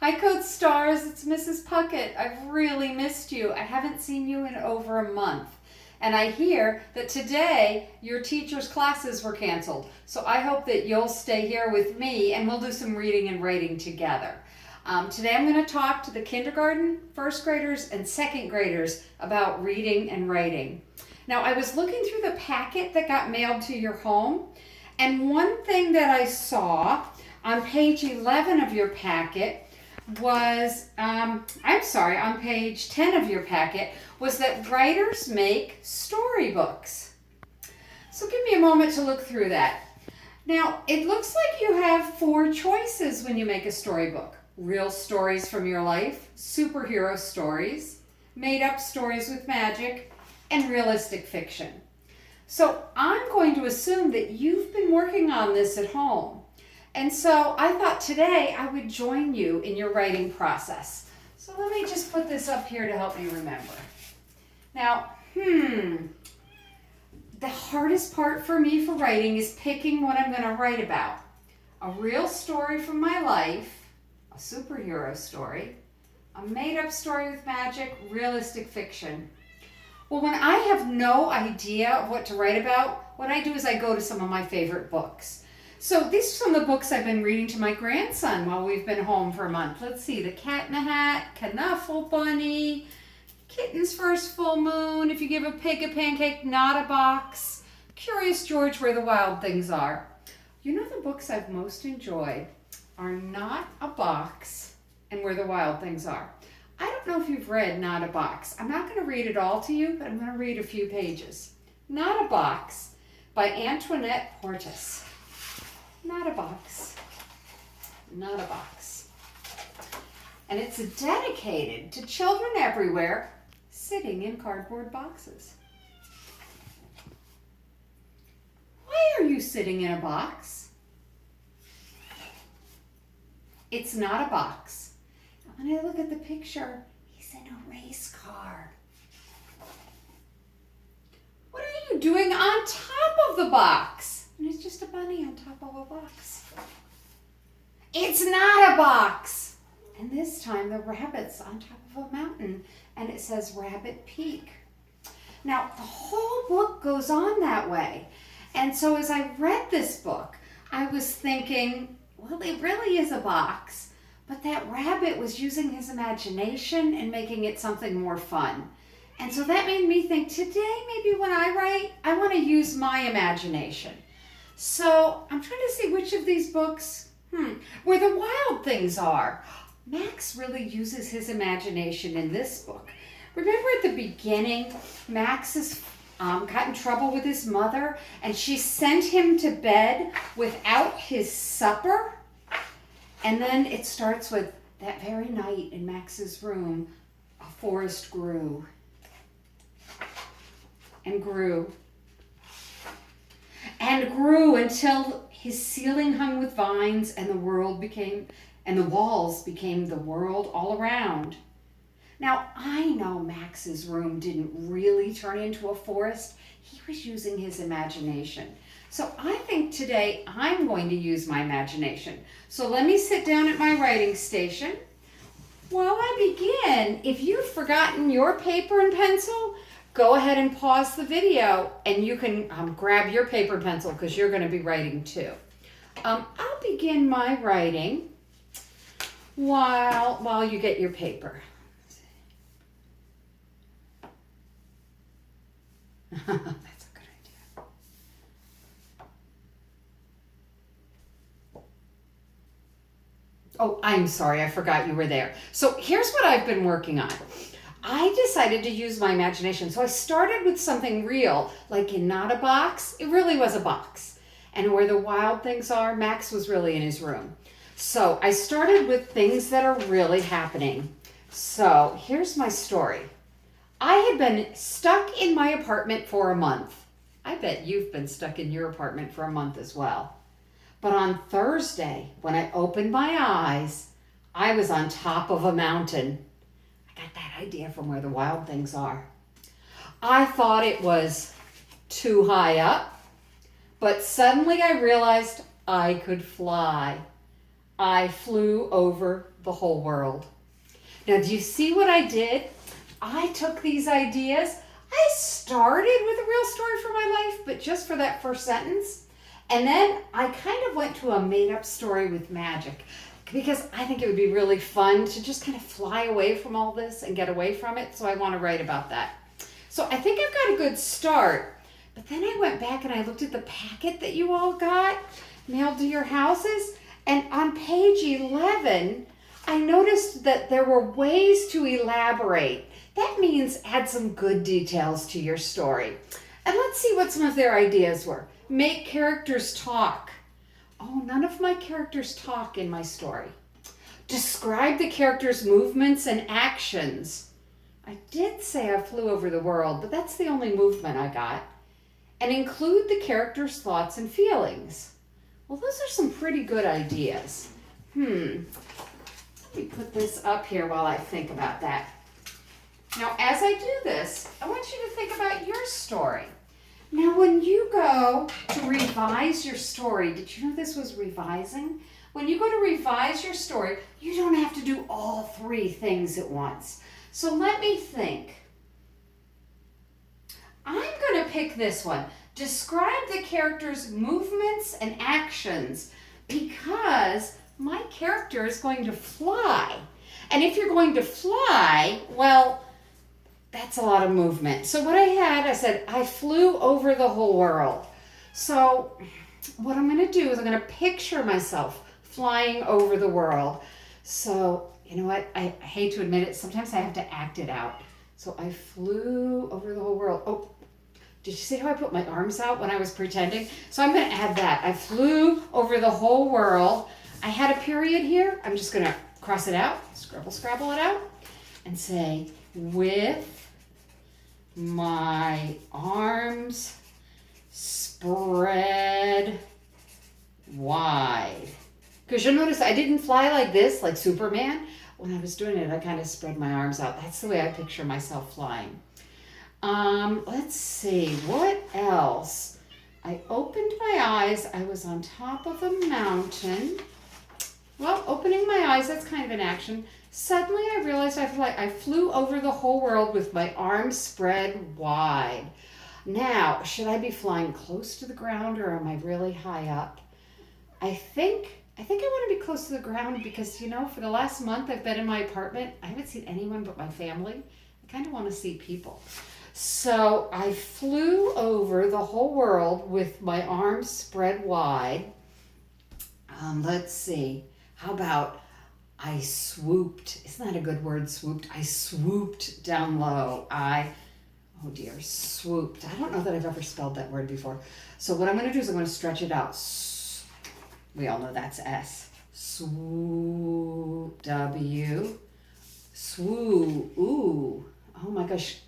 Hi, Code Stars. It's Mrs. Puckett. I've really missed you. I haven't seen you in over a month. And I hear that today your teacher's classes were canceled. So I hope that you'll stay here with me and we'll do some reading and writing together. Today I'm going to talk to the kindergarten, first graders, and second graders about reading and writing. Now, I was looking through the packet that got mailed to your home, and one thing that I saw on page 11 of your packet was, on page 10 of your packet, was that writers make storybooks. So give me a moment to look through that. Now, it looks like you have 4 choices when you make a storybook. Real stories from your life, superhero stories, made-up stories with magic, and realistic fiction. So I'm going to assume that you've been working on this at home. And so I thought today I would join you in your writing process. So let me just put this up here to help me remember. Now, the hardest part for me for writing is picking what I'm going to write about. A real story from my life, a superhero story, a made-up story with magic, realistic fiction. Well, when I have no idea of what to write about, what I do is I go to some of my favorite books. So these are some of the books I've been reading to my grandson while we've been home for a month. Let's see, The Cat in the Hat, Knuffle Bunny, Kitten's First Full Moon, If You Give a Pig a Pancake, Not a Box, Curious George, Where the Wild Things Are. You know, the books I've most enjoyed are Not a Box and Where the Wild Things Are. I don't know if you've read Not a Box. I'm not going to read it all to you, but I'm going to read a few pages. Not a Box by Antoinette Portis. Not a box. Not a box. And it's dedicated to children everywhere sitting in cardboard boxes. Why are you sitting in a box? It's not a box. When I look at the picture, he's in a race car. What are you doing on top of the box? And it's just a bunny on top of a box. It's not a box. And this time the rabbit's on top of a mountain and it says Rabbit Peak. Now the whole book goes on that way. And so as I read this book, I was thinking, well, it really is a box, but that rabbit was using his imagination and making it something more fun. And so that made me think today, maybe when I write, I want to use my imagination. So I'm trying to see which of these books, Where the Wild Things Are. Max really uses his imagination in this book. Remember at the beginning, Max got in trouble with his mother and she sent him to bed without his supper? And then it starts with that very night in Max's room, a forest grew and grew and grew until his ceiling hung with vines and the walls became the world all around. Now, I know Max's room didn't really turn into a forest. He was using his imagination. So I think today I'm going to use my imagination. So let me sit down at my writing station. While I begin, if you've forgotten your paper and pencil, go ahead and pause the video and you can grab your paper and pencil because you're going to be writing too. I'll begin my writing while you get your paper. That's a good idea. Oh, I'm sorry, I forgot you were there. So here's what I've been working on. I decided to use my imagination. So I started with something real, like in Not a Box. It really was a box. And Where the Wild Things Are, Max was really in his room. So I started with things that are really happening. So here's my story. I had been stuck in my apartment for a month. I bet you've been stuck in your apartment for a month as well. But on Thursday, when I opened my eyes, I was on top of a mountain. I got that idea from Where the Wild Things Are. I thought it was too high up, but suddenly I realized I could fly. I flew over the whole world. Now, do you see what I did? I took these ideas. I started with a real story for my life, but just for that first sentence. And then I kind of went to a made-up story with magic because I think it would be really fun to just kind of fly away from all this and get away from it. So I want to write about that. So I think I've got a good start. But then I went back and I looked at the packet that you all got mailed to your houses. And on page 11, I noticed that there were ways to elaborate. That means add some good details to your story. And let's see what some of their ideas were. Make characters talk. Oh, none of my characters talk in my story. Describe the characters' movements and actions. I did say I flew over the world, but that's the only movement I got. And include the characters' thoughts and feelings. Well, those are some pretty good ideas. Let me put this up here while I think about that. Now, as I do this, I want you to think about your story. Now, when you go to revise your story, did you know this was revising? When you go to revise your story, you don't have to do all 3 things at once. So let me think. I'm going to pick this one. Describe the character's movements and actions because my character is going to fly. And if you're going to fly, well, that's a lot of movement. So what I said, I flew over the whole world. So what I'm going to do is I'm going to picture myself flying over the world. So, you know what? I hate to admit it. Sometimes I have to act it out. So I flew over the whole world. Oh, did you see how I put my arms out when I was pretending? So I'm going to add that. I flew over the whole world. I had a period here. I'm just going to cross it out, scrabble it out, and say, with my arms spread wide. Because you'll notice I didn't fly like this, like Superman. When I was doing it, I kind of spread my arms out. That's the way I picture myself flying. Let's see, what else? I opened my eyes. I was on top of a mountain. Well, opening my eyes, that's kind of an action. Suddenly I realized I flew over the whole world with my arms spread wide. Now, should I be flying close to the ground or am I really high up? I think I want to be close to the ground because, you know, for the last month I've been in my apartment. I haven't seen anyone but my family. I kind of want to see people. So I flew over the whole world with my arms spread wide. Let's see. How about I swooped? Isn't that a good word, swooped? I swooped down low. Swooped. I don't know that I've ever spelled that word before. So what I'm going to do is I'm going to stretch it out. We all know that's S. Swoop. W. Swoo. Ooh. Oh my gosh.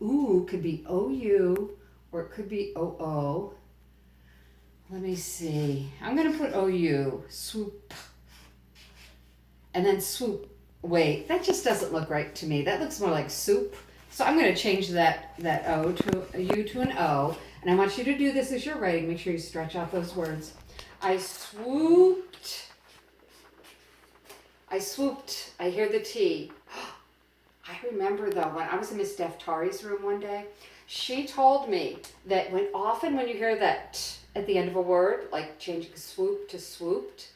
Ooh could be O-U or it could be O-O. Let me see. I'm going to put O-U. Swoop. And then swoop. Wait, that just doesn't look right to me. That looks more like soup. So I'm going to change that O to a U to an O. And I want you to do this as you're writing. Make sure you stretch out those words. I swooped. I hear the T. I remember though, when I was in Miss Deftari's room one day, she told me that when you hear that T at the end of a word, like changing swoop to swooped,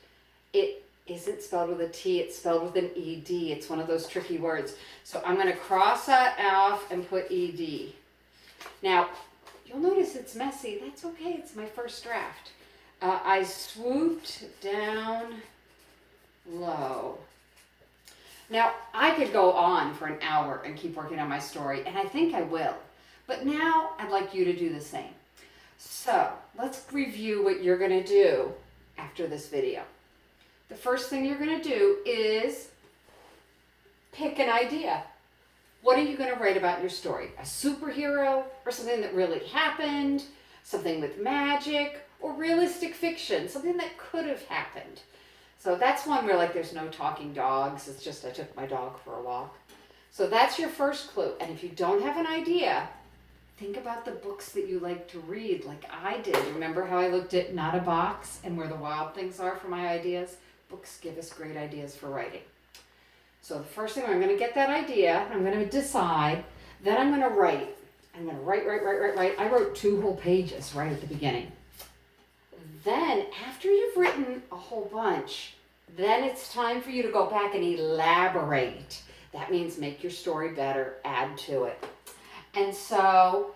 it isn't spelled with a T, it's spelled with an ED. It's one of those tricky words. So I'm going to cross that off and put ED. Now, you'll notice it's messy. That's okay. It's my first draft. I swooped down low. Now, I could go on for an hour and keep working on my story, and I think I will. But now I'd like you to do the same. So let's review what you're going to do after this video. The first thing you're going to do is pick an idea. What are you going to write about in your story? A superhero or something that really happened, something with magic, or realistic fiction, something that could have happened. So that's one where there's no talking dogs. It's just I took my dog for a walk. So that's your first clue. And if you don't have an idea, think about the books that you like to read like I did. Remember how I looked at Not a Box and Where the Wild Things Are for my ideas? Books give us great ideas for writing. So the first thing, I'm going to get that idea, I'm going to decide, then I'm going to write. I'm going to write. I wrote 2 whole pages right at the beginning. Then, after you've written a whole bunch, then it's time for you to go back and elaborate. That means make your story better, add to it. And so,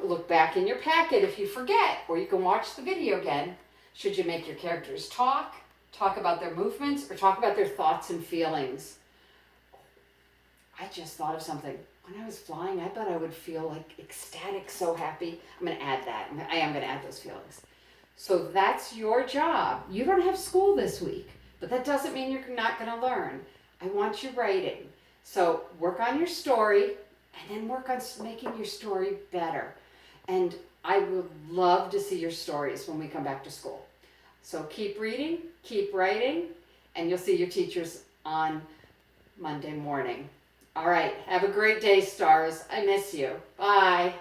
look back in your packet if you forget, or you can watch the video again. Should you make your characters talk about their movements, or talk about their thoughts and feelings? I just thought of something. When I was flying, I bet I would feel like ecstatic, so happy. I'm going to add that. I am going to add those feelings. So that's your job. You don't have school this week, but that doesn't mean you're not going to learn. I want you writing. So work on your story, and then work on making your story better. And I would love to see your stories when we come back to school. So keep reading, keep writing, and you'll see your teachers on Monday morning. All right, have a great day, stars. I miss you. Bye.